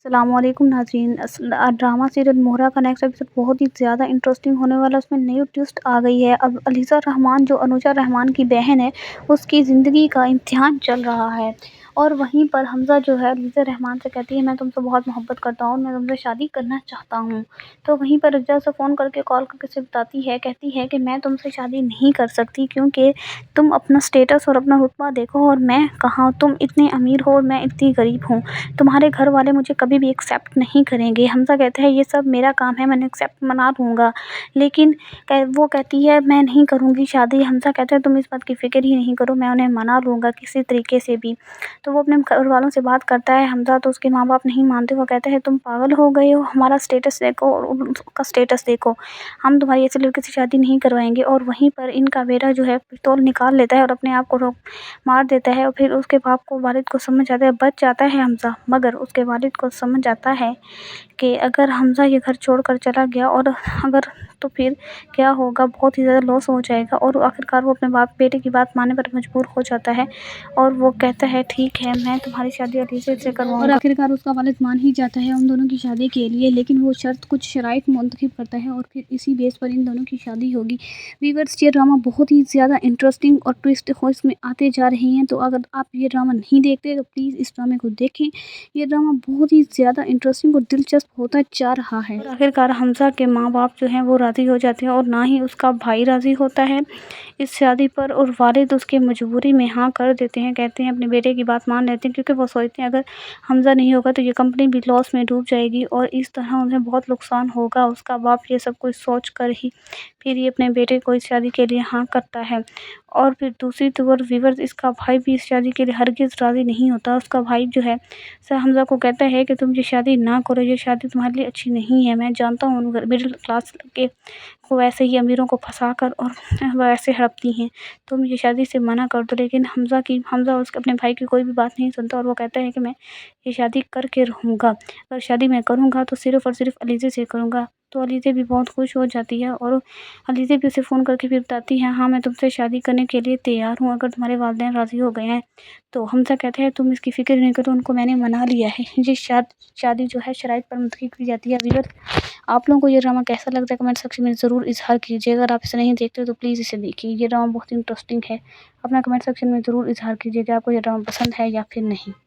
السلام علیکم ناظرین، ڈرامہ سیریل مہرہ کا نیکسٹ ایپیسوڈ بہت ہی زیادہ انٹرسٹنگ ہونے والا ہے۔ اس میں نئی ٹویسٹ آ گئی ہے۔ اب علیزہ رحمان جو انوشا رحمان کی بہن ہے، اس کی زندگی کا امتحان چل رہا ہے، اور وہیں پر حمزہ جو ہے علیزہ رحمان سے کہتی ہے میں تم سے بہت محبت کرتا ہوں، میں تم سے شادی کرنا چاہتا ہوں۔ تو وہیں پر رجا سے فون کر کے کال کر کے سے بتاتی ہے، کہتی ہے کہ میں تم سے شادی نہیں کر سکتی، کیونکہ تم اپنا سٹیٹس اور اپنا رتبہ دیکھو اور میں کہاں، تم اتنے امیر ہو اور میں اتنی غریب ہوں، تمہارے گھر والے مجھے کبھی بھی ایکسیپٹ نہیں کریں گے۔ حمزہ کہتا ہے یہ سب میرا کام ہے، میں نے ایکسیپٹ منا لوں گا، لیکن وہ کہتی ہے میں نہیں کروں گی شادی۔ حمزہ کہتا ہے تم اس بات کی فکر ہی نہیں کرو، میں انہیں منا لوں گا کسی طریقے سے بھی۔ تو وہ اپنے گھر والوں سے بات کرتا ہے حمزہ، تو اس کے ماں باپ نہیں مانتے، وہ کہتے ہیں تم پاگل ہو گئے ہو، ہمارا سٹیٹس دیکھو اور ان کا سٹیٹس دیکھو، ہم تمہاری ایسے لڑکے سے شادی نہیں کروائیں گے۔ اور وہیں پر ان کا بیٹا جو ہے پستول نکال لیتا ہے اور اپنے آپ کو مار دیتا ہے، اور پھر اس کے باپ کو، والد کو سمجھ آتا ہے، بچ جاتا ہے حمزہ، مگر اس کے والد کو سمجھ آتا ہے کہ اگر حمزہ یہ گھر چھوڑ کر چلا گیا اور اگر تو پھر کیا ہوگا، بہت ہی زیادہ لاس ہو جائے گا۔ اور آخرکار وہ اپنے بیٹے کی بات ماننے پر مجبور ہو جاتا ہے، اور وہ کہتا ہے ٹھیک ہے میں تمہاری شادی علیزہ سے کرواؤں گا۔ اور آخرکار اس کا والد مان ہی جاتا ہے ان دونوں کی شادی کے لیے، لیکن وہ کچھ شرائط منتخب کرتا ہے، اور پھر اسی بیس پر ان دونوں کی شادی ہوگی۔ ویورز، یہ ڈرامہ بہت ہی زیادہ انٹرسٹنگ اور ٹویسٹ اس میں آتے جا رہے ہیں، تو اگر آپ یہ ڈرامہ نہیں دیکھتے تو پلیز اس ڈرامے کو دیکھیں۔ یہ ڈرامہ بہت ہی زیادہ انٹرسٹنگ اور دلچسپ ہوتا جا رہا ہے۔ اور آخرکار حمزہ کے ماں باپ جو ہیں وہ راضی ہو جاتے ہیں، اور نہ ہی اس کا بھائی راضی ہوتا ہے اس شادی پر، اور والد اس کے مجبوری میں ہاں کر دیتے ہیں، کہتے ہیں اپنے بیٹے کی بات مان لیتے ہیں، کیونکہ وہ سوچتے ہیں اگر حمزہ نہیں ہوگا تو یہ کمپنی بھی لاس میں ڈوب جائے گی اور اس طرح انہیں بہت نقصان ہوگا۔ اس کا باپ یہ سب کچھ سوچ کر ہی پھر یہ اپنے بیٹے کو اس شادی کے لیے ہاں کرتا ہے۔ اور پھر دوسری طرف ویورز، اس کا بھائی بھی اس شادی کے لیے ہرگز راضی نہیں ہوتا۔ اس کا بھائی جو ہے حمزہ کو کہتا ہے کہ تم یہ شادی نہ کرو، یہ شادی تمہارے لیے اچھی نہیں ہے، میں جانتا ہوں مڈل کلاس کے کو ویسے ہی امیروں کو پھنسا کر اور ویسے ہڑپتی ہیں، تم یہ شادی سے منع کر دو۔ لیکن حمزہ اس اپنے بھائی کی کوئی بھی بات نہیں سنتا، اور وہ کہتا ہے کہ میں یہ شادی کر کے رہوں گا، اگر شادی میں کروں گا تو صرف اور صرف علیزہ سے کروں گا۔ تو علیزہ بھی بہت خوش ہو جاتی ہے، اور علیزہ بھی اسے فون کر کے پھر بتاتی ہے ہاں میں تم سے شادی کرنے کے لیے تیار ہوں، اگر تمہارے والدین راضی ہو گئے ہیں تو۔ حمزہ کہتا ہے تم اس کی فکر نہیں کرو، ان کو میں نے منا لیا ہے، یہ شادی جو ہے شرائط پر منتخب کی جاتی ہے۔ ویورز، آپ لوگوں کو یہ ڈرامہ کیسا لگتا ہے کمنٹ سیکشن میں ضرور اظہار کیجیے۔ اگر آپ اسے نہیں دیکھتے تو پلیز اسے دیکھیے، یہ ڈرامہ بہت انٹرسٹنگ ہے۔ اپنا کمنٹ سیکشن میں ضرور اظہار کیجیے کہ آپ کو یہ ڈرامہ پسند ہے یا پھر نہیں۔